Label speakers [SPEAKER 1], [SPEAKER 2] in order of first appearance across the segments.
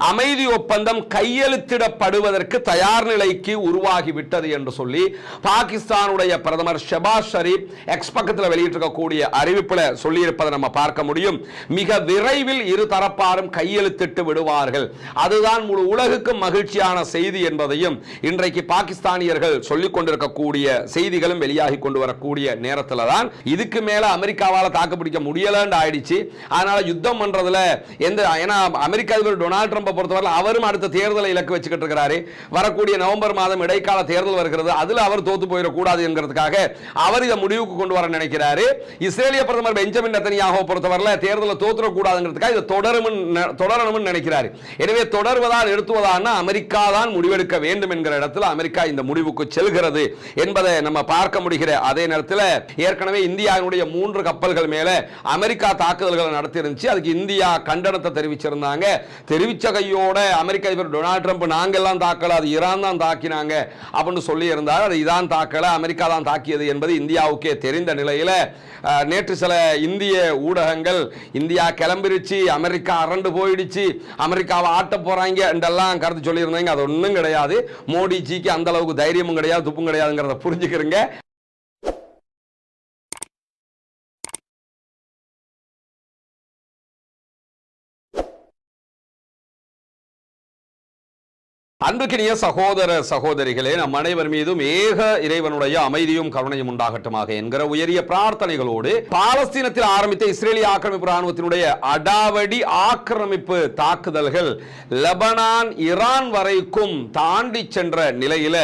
[SPEAKER 1] அமைதி ஒப்பந்தம் கையெழுத்திடப்படுவதற்கு தயார் நிலைக்கு உருவாகிவிட்டது என்று சொல்லி பாகிஸ்தானுடைய பிரதமர் ஷெபாஸ் ஷரீப் எக்ஸ் பக்கத்தில் வெளியிட்டிருக்கக்கூடிய அறிவிப்பில் சொல்லியிருப்பதை நம்ம பார்க்க முடியும். மிக விரைவில் இரு தரப்பாரும் கையெழுத்திட்டு விடுவார்கள், அதுதான் முழு உலகுக்கும் மகிழ்ச்சியான செய்தி என்பதையும் இன்றைக்கு பாகிஸ்தானியர்கள் சொல்லிக் கொண்டிருக்கக்கூடிய செய்திகளும் வெளியாகி கொண்டு வரக்கூடிய நேரத்தில் தான் இதுக்கு மேல அமெரிக்காவால் தாக்குப்பிடிக்க முடியலன்னு ஆயிடுச்சு. அதனால யுத்தம் பண்றதுல ஏன்னா அமெரிக்க அதிபர் டொனால்ட் ட்ரம்ப் பொறுத்தவரை அவரும் அடுத்த தேர்தலை இலக்கு வச்சுக்கிட்டு இருக்கிறாரு. வரக்கூடிய நவம்பர் மாதம் இடைக்கால தேர்தல் வருகிறது, அதுல அவர் தோத்து போயிடக்கூடாது என்கிறதுக்காக அவர் இதை முடிவுக்கு கொண்டு வர நினைக்கிறாரு. இஸ்ரேலிய பிரதமர் பெஞ்சமின் நெத்தன்யாஹு பொறுத்தவரை தேர்தலை தோத்துறக்கூடாதுங்கிறதுக்காக இதை தொடரணும்னு நினைக்கிறாரு. எனவே தொடர்வதா நிறுத்துவதா அமெரிக்கா தான் முடிவெடுக்க வேண்டும் என்கிற இடத்துல அமெரிக்கா இந்த முடிவுக்கு செல்கிறது என்பதை நம்ம பார்க்க முடிகிற அதே நேரத்தில் ஏற்கனவே இந்தியாவுடைய 3 கப்பல்கள் மேல அமெரிக்கா தாக்குதல்களை நடத்தி இருந்துச்சு. அதுக்கு இந்தியா கண்டனத்தை தெரிவிச்சிருந்தாங்க. தெரிவிச்ச கையோட அமெரிக்க அதிபர் டொனால்ட் ட்ரம்ப் நாங்கெல்லாம் தாக்கல, அது ஈரான் தான் தாக்கினாங்க அப்படின்னு சொல்லி இருந்தார். அது இதான் தாக்கல, அமெரிக்கா தான் தாக்கியது என்பது இந்தியாவுக்கே தெரிந்த நிலையில் நேற்று சில இந்திய ஊடகங்கள் இந்தியா கிளம்பிருச்சு, அமெரிக்கா அரண்டு போயிடுச்சு, அமெரிக்காவை ஆட்ட போறாங்க என்றெல்லாம் கருத்து சொல்லியிருந்தாங்க. அது ஒன்றும் கிடையாது. மோடிஜிக்கு அந்த அளவுக்கு தைரியமும் கிடையாது, துப்பும் கிடையாதுங்கிறத புரிஞ்சுக்கிறீங்க. அன்புக்கினிய சகோதர சகோதரிகளே, நம் அனைவர் மீதும் ஏக இறைவனுடைய அமைதியும் கருணையும் உண்டாகட்டுமாக என்கிற உயரிய பிரார்த்தனைகளோடு பாலஸ்தீனத்தில் ஆரம்பித்த இஸ்ரேலிய ஆக்கிரமிப்பு ராணுவத்தினுடைய அடாவடி ஆக்கிரமிப்பு தாக்குதல்கள் லெபனான் ஈரான் வரைக்கும் தாண்டி சென்ற நிலையில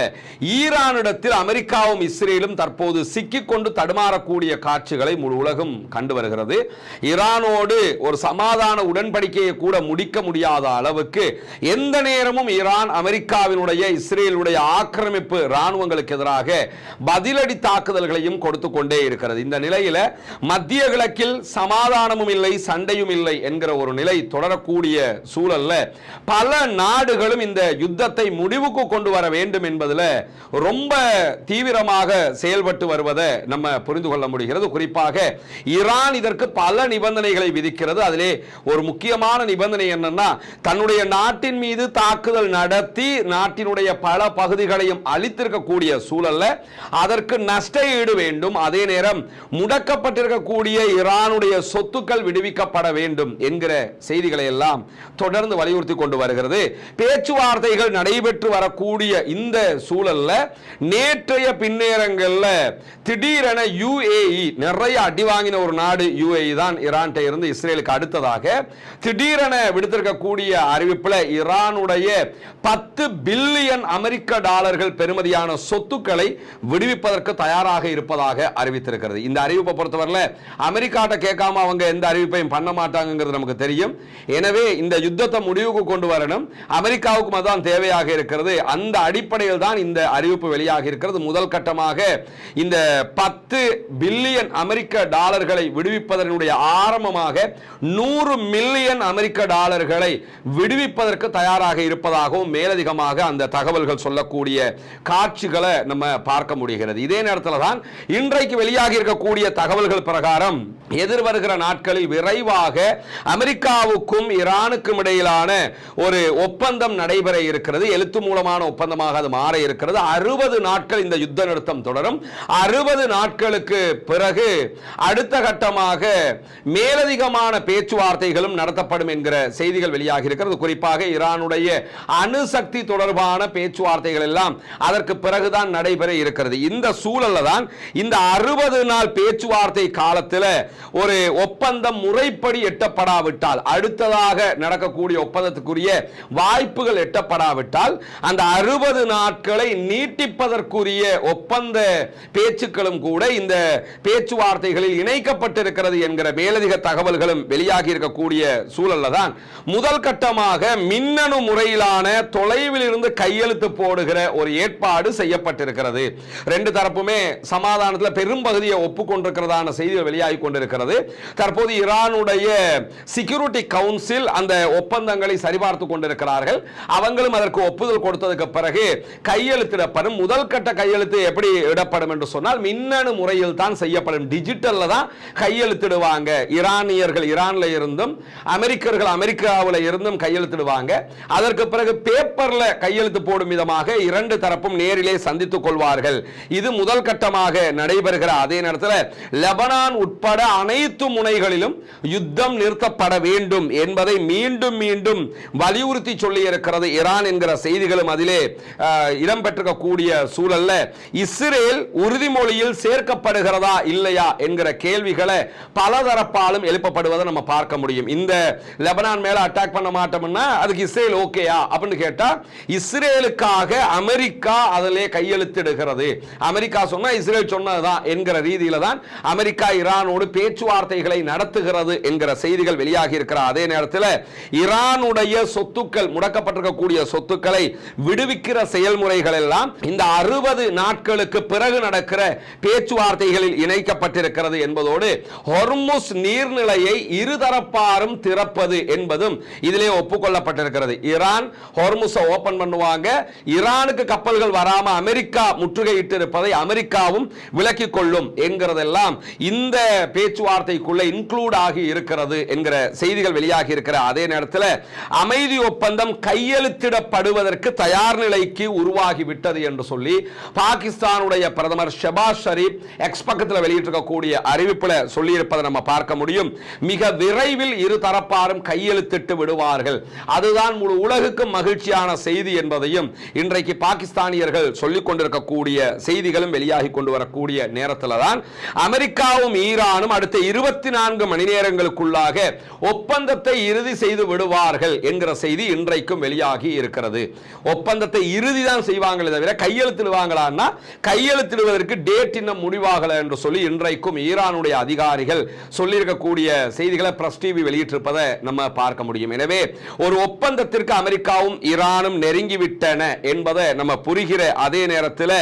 [SPEAKER 1] ஈரானிடத்தில் அமெரிக்காவும் இஸ்ரேலும் தற்போது சிக்கிக்கொண்டு தடுமாறக்கூடிய காட்சிகளை முழு உலகம் கண்டு வருகிறது. ஈரானோடு ஒரு சமாதான உடன்படிக்கையை கூட முடிக்க முடியாத அளவுக்கு எந்த நேரமும் ஈரான் அமெரிக்காவினுடைய இஸ்ரேலுடைய ஆக்கிரமிப்பு ராணுவங்களுக்கு எதிராக பதிலடி தாக்குதல்களையும் கொடுத்து கொண்டே இருக்கிறது. இந்த நிலையில மத்திய கிழக்கில் சமாதானமும் இல்லை, சண்டையும் இல்லை என்கிற ஒரு நிலை தொடரக்கூடிய சூழல்ல பல நாடுகளும் இந்த யுத்தத்தை முடிவுக்கு கொண்டு வர வேண்டும் என்பதில் ரொம்ப தீவிரமாக செயல்பட்டு வருவதை நம்ம புரிந்து கொள்ள முடிகிறது. குறிப்பாக ஈரான் இதற்கு பல நிபந்தனைகளை விதிக்கிறது. அதிலே ஒரு முக்கியமான நிபந்தனை என்னன்னா, தன்னுடைய நாட்டின் மீது தாக்குதல் நடத்தி நாட்டினுடைய பல பகுதிகளையும் அளித்திருக்கக்கூடிய சூழல்ல அதற்கு நஷ்ட ஈடு வேண்டும். அதே நேரம் முடக்கப்பட்டிருக்கக்கூடிய ஈரானுடைய சொத்துக்கள் விடுவிக்கப்பட வேண்டும் என்கிற செய்திகளை எல்லாம் தொடர்ந்து வலியுறுத்தி கொண்டு வருகிறது. பேச்சுவார்த்தைகள் நடைபெற்று வரக்கூடிய இந்த சூழல்ல நேற்றைய பின்னேரங்கள்ல திடீரென UAE நிறைய அடி வாங்கின ஒரு நாடு UAE தான் ஈரான் இருந்து இஸ்ரேலுக்கு அடுத்ததாக திடீரென விடுத்திருக்கக்கூடிய அறிவிப்புல ஈரானுடைய 10 பில்லியன் அமெரிக்க டாலர்கள் பெறுமதியான சொத்துக்களை விடுவிப்பதற்கு தயாராக இருப்பதாக அறிவித்திருக்கிறது. இந்த அறிவிப்பை பொறுத்தவரை அமெரிக்காட்ட கேட்காம அவங்க எந்த அறிவிப்பையும் பண்ண மாட்டாங்கிறது நமக்கு தெரியும். எனவே இந்த யுத்தத்தை முடிவுக்கு கொண்டு வரணும், அமெரிக்காவுக்கும் அதான் தேவையாக இருக்கிறது. அந்த அடிப்படையில் தான் இந்த அறிவிப்பு வெளியாக இருக்கிறது. முதல் கட்டமாக இந்த 10 பில்லியன் அமெரிக்க டாலர்களை விடுவிப்பதனுடைய ஆரம்பமாக 100 மில்லியன் அமெரிக்க டாலர்களை விடுவிப்பதற்கு தயாராக இருப்பதாகவும் மேலதிகமாக அந்த தகவல்கள் சொல்லக்கூடிய காட்சிகளை நம்ம பார்க்க முடிகிறது. இதே நேரத்தில் தான் இன்றைக்கு வெளியாகி இருக்கக்கூடிய தகவல்கள் பிரகாரம் எதிர்வருகிற நாட்களில் விரைவாக அமெரிக்காவுக்கும் ஈரானுக்கும் இடையிலான ஒரு ஒப்பந்தம் நடைபெற இருக்கிறது. எழுத்து மூலமான ஒப்பந்தமாக அது மாற இருக்கிறது. 60 நாட்கள் இந்த யுத்த நிறுத்தம் தொடரும். 60 நாட்களுக்கு பிறகு அடுத்த கட்டமாக மேலதிகமான பேச்சுவார்த்தைகளும் நடத்தப்படும் என்கிற செய்திகள் வெளியாகி இருக்கிறது. குறிப்பாக ஈரானுடைய அணுசக்தி தொடர்பான பேச்சுவார்த்தைகள் எல்லாம் அதற்கு பிறகுதான் நடைபெற இருக்கிறது. இந்த சூழல்ல தான் இந்த 60 நாள் பேச்சுவார்த்தை காலத்தில் ஒரு ஒப்பந்தம் முறைப்படி எட்டப்படாவிட்டால், அடுத்ததாக நடக்கக்கூடிய ஒப்பந்தத்துக்குரிய வாய்ப்புகள் எட்டப்படாவிட்டால் அந்த 60 நாட்களை நீட்டிப்பதற்குரிய ஒப்பந்த பேச்சுக்களும் கூட இந்த பேச்சுவார்த்தைகளில் இணைக்கப்பட்டிருக்கிறது என்கிற மேலதிக தகவல்களும் வெளியாகி இருக்கக்கூடிய சூழல்ல தான் முதல் கட்டமாக மின்னணு முறையிலான தொலை தொலைவில் இருந்து கையெழுத்து போடுகிற ஒரு ஏற்பாடு செய்யப்பட்டிருக்கிறது. ரெண்டு தரப்புமே சமாதானத்தில் பெரும்பகுதியை ஒப்புக்கொண்டிருக்கிறதான செய்திகள் வெளியாகி கொண்டிருக்கிறது. தற்போது ஈரானுடைய செக்யூரிட்டி கவுன்சில் அந்த ஒப்பந்தங்களை சரிபார்த்து கொண்டிருக்கிறார்கள். அவங்களும் அதற்கு ஒப்புதல் கொடுத்ததுக்கு பிறகு கையெழுத்திடப்படும். முதல் கட்ட கையெழுத்து எப்படி இடப்படும் என்று சொன்னால் மின்னணு முறையில் தான் செய்யப்படும். டிஜிட்டல்ல தான் கையெழுத்திடுவாங்க. ஈரானியர்கள் ஈரான்ல இருந்தும் அமெரிக்கர்கள் அமெரிக்காவில் இருந்தும் கையெழுத்திடுவாங்க. அதற்கு பிறகு பேப்பர்ல கையெழுத்து போடும் விதமாக இரண்டு தரப்பும் நேரிலே சந்தித்துக் கொள்வார்கள். இது முதல் கட்டமாக நடைபெறுகிற அதே நேரத்தில் லெபனான் உட்பட அனைத்து முனைகளிலும் யுத்தம் நிறுத்தப்பட வேண்டும் என்பதை மீண்டும் மீண்டும் வலியுறுத்தி சொல்லி இருக்கிறது ஈரான் என்கிற செய்திகளும் அதிலே இடம்பெற்றிருக்கக்கூடிய சூழல்ல இஸ்ரேல் உறுதிமொழியில் சேர்க்கப்படுகிறதா இல்லையா என்கிற கேள்விகளை பலதரப்பாலும் எழுப்பப்படுவதை நம்ம பார்க்க முடியும். இந்த லெபனான் மேல அட்டாக் பண்ண மாட்டோம்னா அதுக்கு இஸ்ரேல் ஓகேயா அப்படின்னு கேட்டா இஸ்ரேலுக்காக அமெரிக்கா அதிலே கையெழுத்திடுகிறது. அமெரிக்கா சொன்னா இஸ்ரேல் சொன்னதுதான் என்கிற ரீதியில தான் அமெரிக்கா ஈரானோடு பேச்சுவார்த்தைகளை நடத்துகிறது என்கிற செய்திகள் வெளியாகி இருக்கிற அதே நேரத்தில் ஈரானுடைய சொத்துக்கள் முடக்கப்பட்டிருக்கக்கூடிய சொத்துக்களை விடுவிக்கிற செயல்முறைகள் எல்லாம் இந்த 60 நாட்களுக்கு பிறகு நடக்கிற பேச்சுவார்த்தைகளில் இணைக்கப்பட்டிருக்கிறது என்பதோடு ஹொர்முஸ் நீர்நிலையை இருதரப்பாரும் திறப்பது என்பதும் இதிலே ஒப்புக்கொள்ளப்பட்டிருக்கிறது. ஈரான் ஹொர்முஸை ஓபன் பண்ணுவாங்க. ஈரானுக்கு கப்பல்கள் வராம அமெரிக்கா முற்றுகையிட்டு இருப்பதை அமெரிக்காவும் விலக்கிக் கொள்ளும் என்கிறதெல்லாம் இந்த பேச்சுவார்த்தைக்குள்ள இன்க்ளூட் ஆகி இருக்கிறது என்கிற செய்திகள் வெளியாகி இருக்கிற அதே நேரத்தில் அமைதி ஒப்பந்தம் கையெழுத்திடப்படுவதற்கு தயார் நிலைக்கு உருவாகிவிட்டது என்று சொல்லி பாகிஸ்தானுடைய பிரதமர் ஷெபாஸ் ஷரீப் எக்ஸ் பக்கத்தில் வெளியிட்டிருக்கக்கூடிய அறிவிப்பில் சொல்லியிருப்பதை நம்ம பார்க்க முடியும். மிக விரைவில் இரு தரப்பாரும் கையெழுத்திட்டு விடுவார்கள். அதுதான் முழு உலகுக்கும் மகிழ்ச்சியான செய்தி என்பதையும் இன்றைக்கு பாகிஸ்தானியர்கள் சொல்லிக் கொண்டிருக்கக்கூடிய செய்திகளும் வெளியாகி கொண்டு வரக்கூடிய நேரத்தில் தான் அமெரிக்காவும் ஈரானும் அடுத்த 24 மணி நேரங்களுக்குள்ளாக ஒப்பந்தத்தை இறுதி செய்து விடுவார்கள் என்கிற செய்தி இன்றைக்கும் வெளியாகி இருக்கிறது. ஒப்பந்தத்தை இறுதி தான் செய்வாங்களே தவிர கையெழுத்திடுவாங்களான்னா கையெழுத்திடுவதற்கு டேட் இன்னும் முடிவாகல என்று சொல்லி இன்றைக்கும் ஈரானுடைய அதிகாரிகள் சொல்லியிருக்கக்கூடிய செய்திகளை பிரஸ் டிவி வெளியிட்டிருப்பதை நம்ம பார்க்க முடியும். எனவே ஒரு ஒப்பந்தத்திற்கு அமெரிக்காவும் ஈரானும் நெருங்கிவிட்டன என்பதை நம்ம புரிகிற அதே நேரத்தில்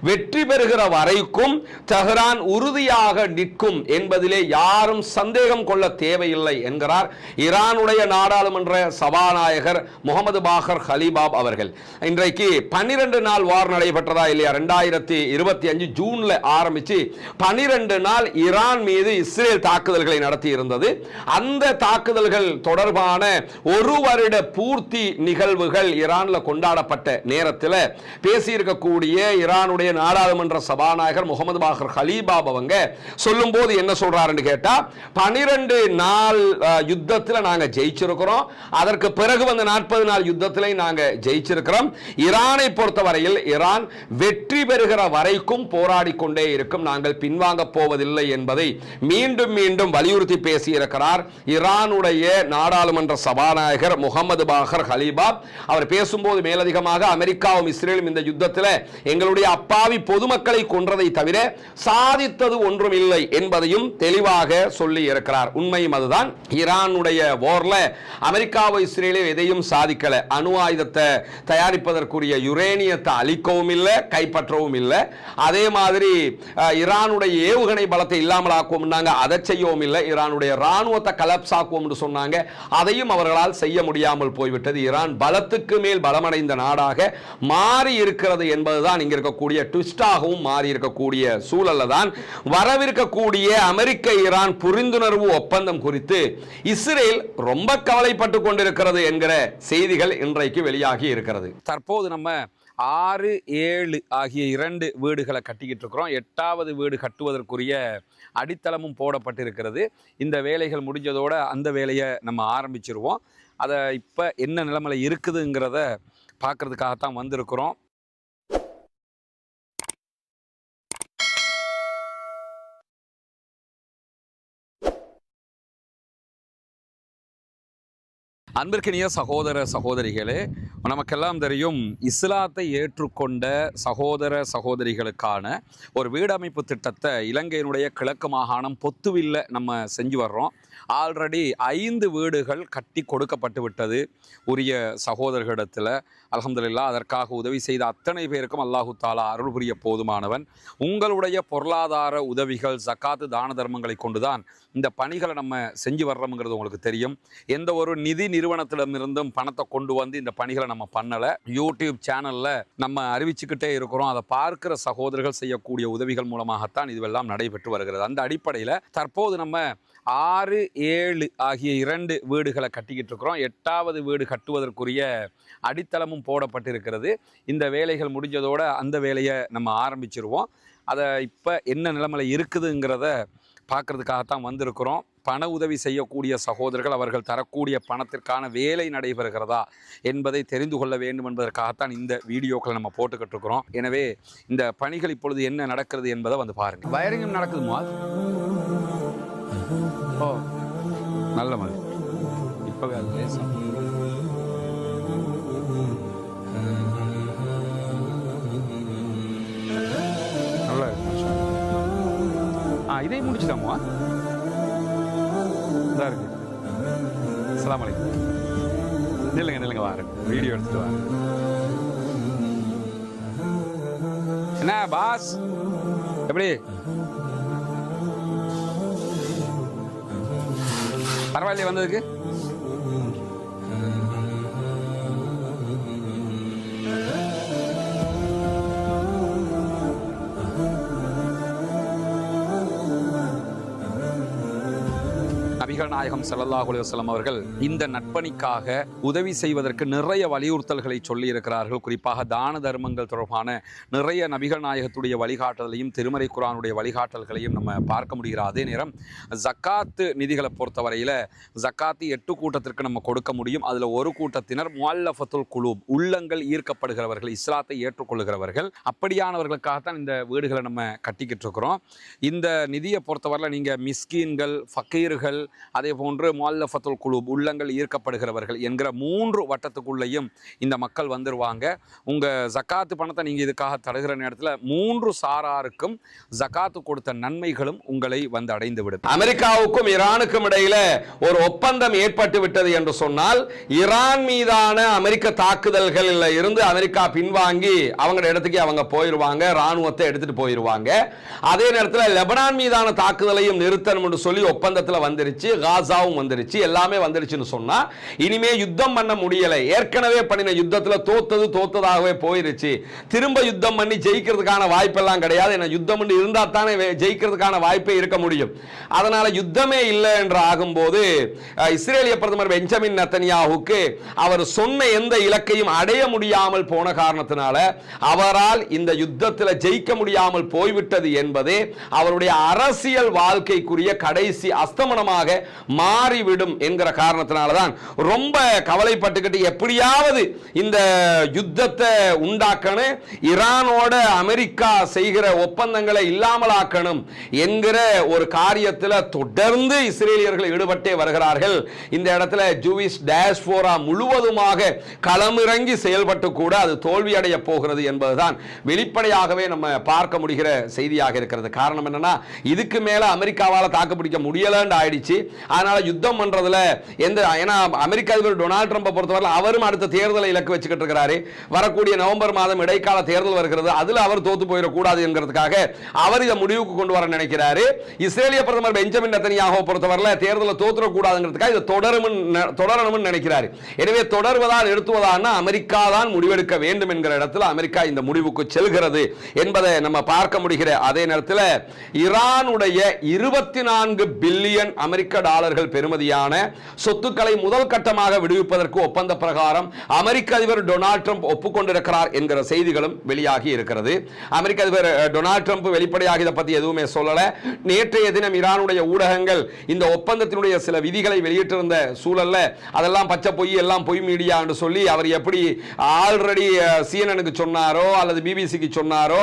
[SPEAKER 1] வெற்றி பெறுகிற வரைக்கும் தெஹ்ரான் உறுதியாக நிற்கும் என்பதிலே யாரும் சந்தேகம் கொள்ள தேவையில்லை என்கிறார் ஈரானுடைய நாடாளுமன்ற சபாநாயகர் முகமது பாகர் ஹலீபாப் அவர்கள். இன்றைக்கு 12 நாள் வார் நடைபெற்றதா இல்லையா? 2025 ஜூன்ல ஆரம்பிச்சு 12 நாள் ஈரான் மீது இஸ்ரேல் தாக்குதல்களை நடத்தி இருந்தது. அந்த தாக்குதல்கள் தொடர்பான ஒரு வருட பூர்த்தி நிகழ்வுகள் ஈரான்ல கொண்டாடப்பட்ட நேரத்தில் பேசியிருக்கக்கூடிய ஈரானுடைய நாடாளுமன்ற சபாநாயகர் முகமது பாகர் ஹலீபாப் அவங்க சொல்லும் போது என்ன சொல்றாருன்னு கேட்டா 12 நாள் யுத்தத்தில் நாங்க ஜெயிச்சிருக்கிறோம். அதற்கு பிறகு வந்த 40 நாள் யுத்தத்திலே நாங்க ஜெயிச்சிருக்கிறோம். ஈரானை பொறுத்தவரையில் ஈரான் வெற்றி பெறுகிற வரைக்கும் போராடி கொண்டே இருக்கும். நாங்கள் பின்வாங்க போவதில்லை என்பதை மீண்டும் மீண்டும் வலியுறுத்தி பேசியிருக்கிறார் ஈரானுடைய நாடாளுமன்ற சபாநாயகர் முகமது பாகர் ஹலீபாப். அவர் பேசும்போது மேலதிகமாக அமெரிக்காவும் இஸ்ரேலும் இந்த யுத்தத்தில் எங்களுடைய அப்பாவி பொதுமக்களை கொன்றதை தவிர சாதித்தது ஒன்றும் இல்லை என்பதையும் தெளிவாக சொல்லி இருக்கிறார். உண்மையும் அதுதான். ஈரானுடைய வார்ல அமெரிக்காவை இஸ்ரேலே எதையும் சாதிக்கல. அணு ஆயுதத்தை தயாரிப்பதற்குரிய யுரேனியத்தை அழிக்கவும் இல்லை, கைப்பற்றவும் இல்லை. அதே மாதிரி ஈரானுடைய ஏவுகணை பலத்தை இல்லாமல் ஆக்குவோம், அதை செய்யவும் இல்லை. ஈரானுடைய ராணுவத்தை கலப்ஸ் ஆக்குவோம் என்று சொன்னாங்க, அதையும் அவர்களால் செய்ய முடியாமல் போய்விட்டது. ஈரான் பலத்துக்கு மேல் பலமடைந்த நாடாக மாறி இருக்கிறது என்பதுதான் இங்க இருக்கக்கூடிய ட்விஸ்டாகவும் மாறி இருக்கக்கூடிய சூழல்ல தான் வரவிருக்கக்கூடிய அமெரிக்க ஈரான் புரிந்துணர்வு ஒப்பந்தம் குறித்து இஸ்ரேல் ரொம்ப கவலைப்பட்டுக் கொண்டிருக்கிறது என்கிற செய்திகள் இன்றைக்கு வெளியாகி இருக்கிறது. தற்போது நம்ம 6, 7 ஆகிய 2 வீடுகளை கட்டிக்கிட்டு இருக்கிறோம். 8வது வீடு கட்டுவதற்குரிய அடித்தளமும் போடப்பட்டிருக்கிறது. இந்த வேலைகள் முடிஞ்சதோட அந்த வேலையை நம்ம ஆரம்பிச்சிருவோம். அதை இப்போ என்ன நிலைமையில் இருக்குதுங்கிறத பார்க்கறதுக்காகத்தான் வந்திருக்கிறோம். அன்பிற்கினிய சகோதர சகோதரிகளே, நமக்கெல்லாம் தெரியும் இஸ்லாத்தை ஏற்றுக்கொண்ட சகோதர சகோதரிகளுக்கான ஒரு வீடமைப்பு திட்டத்தை இலங்கையினுடைய கிழக்கு மாகாணம் பொத்துவில்ல நம்ம செஞ்சு வர்றோம். ஆல்ரெடி 5 வீடுகள் கட்டி கொடுக்கப்பட்டு விட்டது உரிய சகோதரர்களிடத்தில். அல்ஹம்துலில்லாஹ், அதற்காக உதவி செய்த அத்தனை பேருக்கும் அல்லாஹு தாலா அருள் புரிய போதுமானவன். உங்களுடைய பொருளாதார உதவிகள், ஜக்காத்து, தான தர்மங்களை கொண்டுதான் இந்த பணிகளை நம்ம செஞ்சு வர்றோம்ங்கிறது உங்களுக்கு தெரியும். எந்த ஒரு நிதி நிறுவனத்திடமிருந்தும் பணத்தை கொண்டு வந்து இந்த பணிகளை நம்ம பண்ணலை. யூடியூப் சேனலில் நம்ம அறிவிச்சுக்கிட்டே இருக்கிறோம். அதை பார்க்கிற சகோதரர்கள் செய்யக்கூடிய உதவிகள் மூலமாகத்தான் இதுவெல்லாம் நடைபெற்று வருகிறது. அந்த அடிப்படையில் தற்போது நம்ம 6, 7 ஆகிய 2 வீடுகளை கட்டிக்கிட்டு இருக்கிறோம். 8வது வீடு கட்டுவதற்குரிய அடித்தளமும் போடப்பட்டிருக்கிறது. இந்த வேலைகள் முடிஞ்சதோடு அந்த வேலையை நம்ம ஆரம்பிச்சிருவோம். அதை இப்போ என்ன நிலைமையில் இருக்குதுங்கிறத பார்க்குறதுக்காகத்தான் வந்திருக்கிறோம். பண உதவி செய்யக்கூடிய சகோதரர்கள் அவர்கள் தரக்கூடிய பணத்திற்கான வேலை நடைபெறுகிறதா என்பதை தெரிந்து கொள்ள வேண்டும் என்பதற்காகத்தான் இந்த வீடியோக்களை நம்ம போட்டுக்கிட்டு இருக்கிறோம். எனவே இந்த பணிகள் இப்பொழுது என்ன நடக்கிறது என்பதை வந்து பாருங்கள். வயரிங்கும் நடக்குதுமா? ஓ, நல்ல மாதிரி இப்போவே அது பேசும். நல்லா இருக்கு. இதை முடிச்சுதாம்மா? இதாக இருக்கு. அஸ்ஸலாமு அலைக்கும். நில்லுங்க வாங்க, வீடியோ எடுத்துட்டு வாங்க. என்ன பாஸ், எப்படி பரவாயில்லையே வந்ததுக்கு? நபிகள் நாயகம் ஸல்லல்லாஹு அலைஹி வஸல்லம் அவர்கள் இந்த நட்பணிக்காக உதவி செய்வதற்கு நிறைய வலியுறுத்தல்களை சொல்லி இருக்கிறார்கள். குறிப்பாக தான தர்மங்கள் தொடர்பான நிறைய நபிகள் நாயகத்துடைய வழிகாட்டலையும் திருமறை குர்ஆனுடைய வழிகாட்டல்களையும் நம்ம பார்க்க முடிகிற அதே நேரம் ஜக்காத்து நிதிகளை பொறுத்தவரையில் ஜக்காத்து 8 கூட்டத்திற்கு நம்ம கொடுக்க முடியும். அதில் ஒரு கூட்டத்தினர் முஅல்லஃபத்துல் குலூப், உள்ளங்கள் ஈர்க்கப்படுகிறவர்கள், இஸ்லாத்தை ஏற்றுக்கொள்கிறவர்கள். அப்படியானவர்களுக்காகத்தான் இந்த வீடுகளை நம்ம கட்டிக்கிட்டு இருக்கிறோம். இந்த நிதியை பொறுத்தவரையில் நீங்கள் மிஸ்கீன்கள், ஃபக்கீர்கள், அதே போன்று முஅல்லஃபத்துல் குலூப், உள்ளங்கள் ஈர்க்கப்படுகிறவர்கள் என்கிற 3 வட்டத்துக்குள்ளேயும் இந்த மக்கள் வந்துருவாங்க. உங்கள் ஜக்காத்து பணத்தை நீங்கள் இதுக்காக தருகிற நேரத்தில் 3 சாராருக்கும் ஜக்காத்து கொடுத்த நன்மைகளும் உங்களை வந்து அடைந்து விடும். அமெரிக்காவுக்கும் ஈரானுக்கும் இடையில ஒரு ஒப்பந்தம் ஏற்பட்டு விட்டது என்று சொன்னால், ஈரான் மீதான அமெரிக்க தாக்குதல்களில் இருந்து அமெரிக்கா பின்வாங்கி அவங்க இடத்துக்கு அவங்க போயிடுவாங்க, ராணுவத்தை எடுத்துட்டு போயிடுவாங்க. அதே நேரத்தில் லெபனான் மீதான தாக்குதலையும் நிறுத்தணும் என்று சொல்லி ஒப்பந்தத்தில் வந்துருச்சு. காசாவும் வந்துருச்சு, எல்லாமே வந்துருச்சுன்னு சொன்னா இனிமே யுத்தம் பண்ண முடியல. ஏற்கனவே பண்ணின யுத்தத்தில் தோத்ததாகவே போயிருச்சு. திரும்ப யுத்தம் பண்ணி ஜெயிக்கிறதுக்கான வாய்ப்பெல்லாம் கிடையாது. என்ன யுத்தம் இருந்தா தானே ஜெயிக்கிறதுக்கான வாய்ப்பே இருக்க முடியும். அதனால யுத்தமே இல்லை என்று ஆகும்போது இஸ்ரேலிய பிரதமர் பெஞ்சமின் நெத்தன்யாஹுக்கு அவர் சொன்ன எந்த இலக்கையும் அடைய முடியாமல் போன காரணத்தினால அவரால் இந்த யுத்தத்தில் ஜெயிக்க முடியாமல் போய்விட்டது என்பதே அவருடைய அரசியல் வாழ்க்கைக்குரிய கடைசி அஸ்தமனமாக மாறிவிடும் என்கிற காரணத்தினால்தான் ரொம்ப கவலைப்பட்டுக்கிட்டு எப்படியாவது இந்த யுத்தத்தை உண்டாக்கணும், ஈரானோட அமெரிக்கா செய்கிற ஒப்பந்தங்களை இல்லாமலாக்கணும் என்கிற ஒரு காரியத்தில் தொடர்ந்து இஸ்ரேலியர்கள் ஈடுபட்டே வருகிறார்கள். இந்த இடத்துல ஜூவிஷ் டயஸ்போரா முழுவதுமாக களமிறங்கி செயல்பட்டு கூட அது தோல்வியடைய போகிறது என்பதுதான் வெளிப்படையாகவே நம்ம பார்க்க முடிகிற செய்தியாக இருக்கிறது. காரணம் என்னன்னா, இதுக்கு மேல அமெரிக்காவால் தாக்குப்பிடிக்க முடியலன்னு ஆயிடுச்சு. அதனால யுத்தம் பண்றதுல ஏன்னா அமெரிக்க அதிபர் டொனால்ட் ட்ரம்பை பொறுத்தவரை அவரும் அடுத்த தேர்தலை இலக்கு வச்சுக்கிட்டு இருக்கிறாரு. வரக்கூடிய நவம்பர் மாதம் இடைக்கால தேர்தல் வருகிறது, அதுல அவர் தோத்து போயிடக்கூடாது என்கிறதுக்காக அவர் இதை முடிவுக்கு கொண்டு வர நினைக்கிறாரு. இஸ்ரேலிய பிரதமர் பெஞ்சமின் நெத்தன்யாஹு பொறுத்தவரை தேர்தலில் தோத்துறக்கூடாதுங்கிறதுக்காக இதை தொடரணும்னு நினைக்கிறாரு. எனவே தொடர்வதால் நிறுத்துவதான அமெரிக்கா தான் முடிவெடுக்க வேண்டும் என்கிற இடத்துல அமெரிக்கா இந்த முடிவுக்கு செல்கிறது என்பதை நம்ம பார்க்க முடிகிற அதே நேரத்தில் ஈரானுடைய 24 பில்லியன் அமெரிக்க டாலர்கள் பெறுமதியான சொத்துக்களை முதல் கட்டமாக விடுவிப்பதற்கு ஒப்பந்த பிரகாரம் அமெரிக்க அதிபர் டொனால்ட் ட்ரம்ப் ஒப்புக்கொண்டிருக்கிறார் என்கிற செய்திகளும் வெளியாகி இருக்கிறது. அமெரிக்க அதிபர் டொனால்ட் ட்ரம்ப் வெளிப்படையாக இதை பற்றி எதுவுமே சொல்லல. நேற்றைய தினம் ஈரானுடைய ஊடகங்கள் இந்த ஒப்பந்தத்தினுடைய சில விதிகளை வெளியிட்டிருந்த சூழல்ல அதெல்லாம் பச்சை பொய், எல்லாம் பொய் மீடியா என்று சொல்லி அவர் எப்படி ஆல்ரெடி சிஎன்எனுக்கு சொன்னாரோ அல்லது பிபிசிக்கு சொன்னாரோ,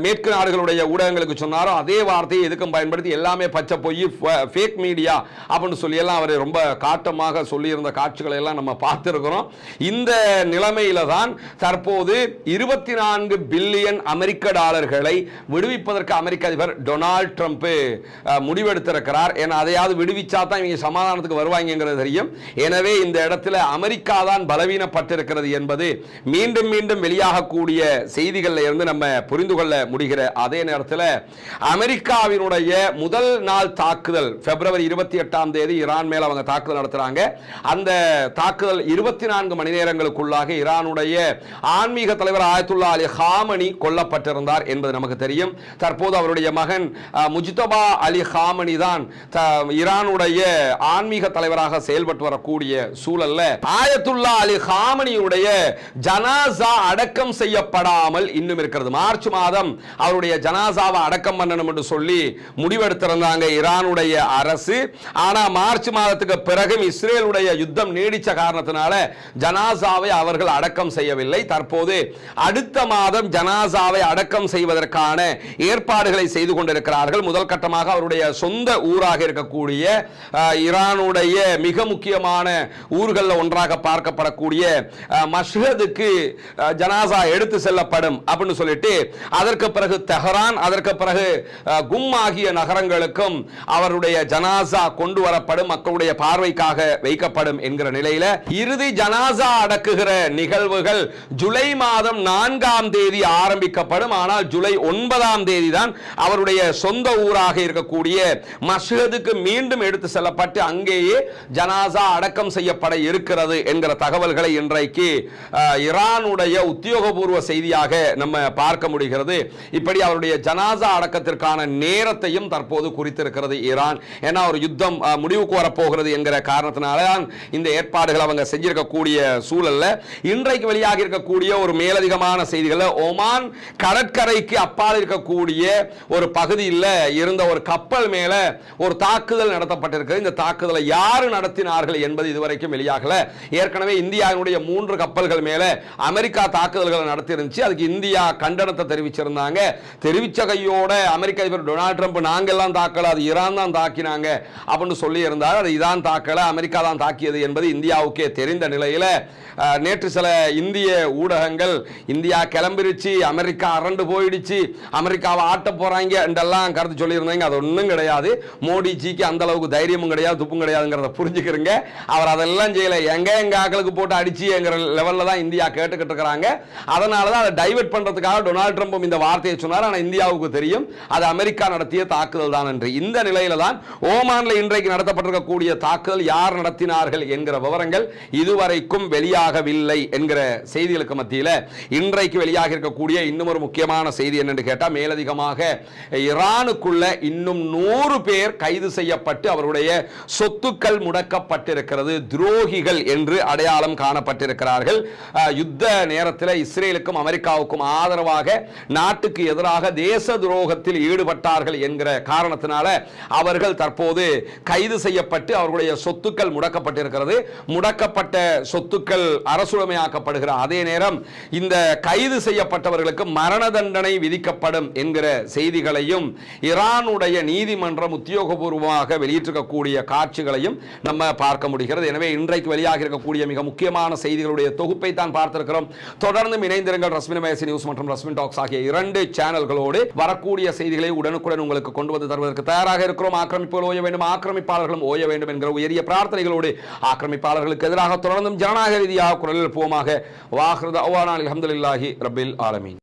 [SPEAKER 1] மேற்கு நாடுகளுடைய ஊடகங்களுக்கு சொன்னாரோ அதே வார்த்தையை எதுக்கும் பயன்படுத்தி எல்லாமே பச்சை பொய், ஃபேக் மீடியா அப்படின்னு சொல்லி எல்லாம் அவர் ரொம்ப காட்டமாக சொல்லியிருந்த காட்சிகளை எல்லாம் நம்ம பார்த்திருக்கிறோம். இந்த நிலைமையில தான் தற்போது 24 பில்லியன் அமெரிக்க டாலர்களை விடுவிப்பதற்கு அமெரிக்க அதிபர் டொனால்ட் ட்ரம்ப் முடிவெடுத்திருக்கிறார். ஏன்னா அதையாவது விடுவிச்சா தான் இவங்க சமாதானத்துக்கு வருவாங்கிறது தெரியும். எனவே இந்த இடத்துல அமெரிக்கா தான் பலவீனப்பட்டிருக்கிறது என்பது மீண்டும் மீண்டும் வெளியாகக்கூடிய செய்திகளில் இருந்து நம்ம புரிந்து கொள்ள முடிகிற அதே நேரத்தில் அமெரிக்காவினுடைய முதல் நாள் தாக்குதல் பிப்ரவரி 28ஆம் தேதி ஈரான் மேல அவங்க தாக்குதல் நடத்துறாங்க. அந்த தாக்குதல் 24 மணி நேரங்களுக்குள்ளாக ஈரானுடைய ஆன்மீக தலைவர் ஆயத்துல்லா அலி ஹாமனி கொல்லப்பட்டிருந்தார் என்பது நமக்கு தெரியும். தற்போது அவருடைய மகன் முஜ்தபா அலி ஹாமனி தான் ஈரானுடைய ஆன்மீக தலைவராக செயல்பட்டு வரக்கூடிய சூழல்ல ஆயத்துல்லா அலி ஹாமனியுடைய ஜனாசா அடக்கம் செய்யப்படாமல் இன்னும் இருக்கிறது. மார்ச் மாதம் அவருடைய ஜனாசாவை அடக்கம் பண்ணணும் என்று சொல்லி முடிவெடுத்திருந்தாங்க ஈரானுடைய அரசு. ஆனா மார்ச் மாதத்துக்கு பிறகு இஸ்ரேலுடைய யுத்தம் நீடிச்ச காரணத்தினால ஜனாசாவை அவர்கள் அடக்கம் செய்யவில்லை. தற்போது அடுத்த மாதம் ஜனாசாவை அடக்கம் செய்வதற்கான ஏற்பாடுகளை செய்து கொண்டிருக்கிறார்கள். முதல் கட்டமாக அவருடைய சொந்த ஊராக இருக்கக்கூடிய ஈரானுடைய மிக முக்கியமான ஊர்களில் ஒன்றாக பார்க்கப்படக்கூடிய மஷ்ஹதுக்கு ஜனாசா எடுத்து செல்லப்படும் அப்படின்னு சொல்லிட்டு அதற்கு பிறகு தெஹரான், அதற்கு பிறகு கும் ஆகிய நகரங்களுக்கும் அவருடைய ஜனாசா கொண்டு வரப்படும், மக்களுடைய பார்வைக்காக வைக்கப்படும் என்கிற நிலையில இறுதி ஜனாசா அடக்குகிற நிகழ்வுகள் ஜூலை மாதம் 4ஆம் தேதி ஆரம்பிக்கப்படும். ஆனால் ஜூலை 9ஆம் தேதி தான் அவருடைய சொந்த ஊராக இருக்கக்கூடிய மஷ்ஹதுக்கு மீண்டும் எடுத்து செல்லப்பட்டு அங்கேயே ஜனாசா அடக்கம் செய்யப்பட இருக்கிறது என்கிற தகவல்களை இன்றைக்கு ஈரானுடைய உத்தியோகபூர்வ செய்தியாக நம்ம பார்க்க முடிகிறது. இப்படி அவருடைய ஜனாசா அடக்கத்திற்கான நேரத்தையும் தற்போது குறித்திருக்கிறது ஈரான். ஏன்னா ஒரு யுத்தம் முடிவுக்கு வரப்போகிறது என்கிற காரணத்தினால இந்த ஏற்பாடுகள் அவங்க செஞ்சிருக்கக்கூடிய சூழல்ல இன்றைக்கு வெளியாக இருக்கக்கூடிய ஒரு மேலதிகமான செய்திகள் ஒமான் கடற்கரைக்கு அப்பால் இருக்கக்கூடிய ஒரு பகுதியில் இருந்த ஒரு கப்பல் மேல ஒரு தாக்குதல் நடத்தப்பட்டிருக்கிறது. இந்த தாக்குதலை யாரு நடத்தினார்கள் என்பது இதுவரைக்கும் வெளியாகல. ஏற்கனவே இந்தியாவுடைய 3 கப்பல்கள் மேல அமெரிக்கா தாக்குதல்களை நடத்தி இருந்துச்சு. அதுக்கு இந்தியா கண்டனத்தை தெரிவிச்சிருந்தாங்க. தெரிவிச்ச கையோட அமெரிக்க அதிபர் டொனால்ட் ட்ரம்ப் நாங்கெல்லாம் தாக்கல, அது ஈரான் தான் தாக்கினாங்க அப்படின்னு சொல்லி இருந்தார். அது இதான் தாக்கல, அமெரிக்கா தான் தாக்கியது என்பது இந்தியாவுக்கே தெரிந்த நிலையில நேற்று சில இந்திய ஊடகங்கள் இந்தியா கிளம்பிருச்சு, அமெரிக்கா அரண்டு போயிடுச்சு, அமெரிக்காவை ஆட்ட போறாங்க என்றெல்லாம் கருத்து சொல்லி இருந்தாங்க. அது ஒன்றும் கிடையாது. மோடிஜிக்கு அந்த அளவுக்கு தைரியமும் கிடையாது, துப்பும் கிடையாதுங்கிறத புரிஞ்சுக்கிறீங்க. அவர் அதெல்லாம் செய்யல. எங்க ஆக்களுக்கு போட்டு அடிச்சு என்கிற லெவல்ல தான் இந்தியா கேட்டுக்கிட்டு இருக்கிறாங்க. அதனால தான் அதை டைவர்ட் பண்றதுக்காக டொனால்ட் ட்ரம்ப் இந்த வார்த்தையை சொன்னார். ஆனால் இந்தியாவுக்கு தெரியும் அது அமெரிக்கா நடத்திய தாக்குதல் தான் என்று. இந்த நிலையில தான் ஓமான்ல இன்றைக்கு நடத்தப்பட்டிருக்கக்கூடிய தாக்குதல் யார் நடத்தினார்கள் என்கிற விவரங்கள் இதுவரைக்கும் வெளியாகவில்லை என்கிற செய்திகளுக்கு மத்தியில் இன்றைக்கு வெளியாக இருக்கக்கூடிய இன்னும் ஒரு முக்கியமான செய்தி என்னென்று கேட்டால், மேலதிகமாக ஈரானுக்குள்ள இன்னும் 100 பேர் கைது செய்யப்பட்டு அவருடைய சொத்துக்கள் முடக்கப்பட்டிருக்கிறது. துரோகிகள் என்று அடையாளம் காணப்பட்டிருக்கிறார்கள். யுத்த நேரத்தில் இஸ்ரேலுக்கும் அமெரிக்காவுக்கும் ஆதரவாக நாட்டுக்கு எதிராக தேச துரோகத்தில் ஈடுபட்டார்கள் என்கிற காரணத்தினால அவர்கள் தற்போது கைது செய்யப்பட்டு அவர்களுடைய சொத்துக்கள் முடக்கப்பட்டிருக்கிறது. முடக்கப்பட்ட சொத்துக்கள் அரசுடைமையாக்கப்படுகிற அதே நேரம் இந்த கைது செய்யப்பட்டவர்களுக்கு மரண தண்டனை விதிக்கப்படும் என்கிற செய்திகளையும் ஈரானுடைய நீதிமன்றம் உத்தியோகபூர்வமாக வெளியிட்டிருக்கக்கூடிய காட்சிகளையும் நம்ம பார்க்க முடிகிறது. எனவே இன்றைக்கு வெளியாக இருக்கக்கூடிய மிக முக்கியமான செய்திகளுடைய தொகுப்பை தான் பார்த்திருக்கிறோம். தொடர்ந்து இணைந்திருங்கள். ரஸ்மின் மேசி நியூஸ் மற்றும் ரஸ்மின் டாக்ஸ் ஆகிய 2 சேனல்களோடு வரக்கூடிய செய்திகளை உடனுக்குடன் உங்களுக்கு கொண்டு வந்து தருவதற்கு தயாராக இருக்கிறோம். ஆக்கிரமிப்புகள் ஓய வேண்டும், ஆக்கிரமிப்பாளர்களும் ஓய வேண்டும் என்கிற உயரிய பிரார்த்தனைகளோடு ஆக்கிரமிப்பாளர்களுக்கு எதிராக தொடர்ந்தும் ஜனநாயக ரீதியாக குரல் எழுப்புவோமாக. வாஹ்ரு தஅவானா அல்ஹம்துலில்லாஹி ரப்பில் ஆலமீன்.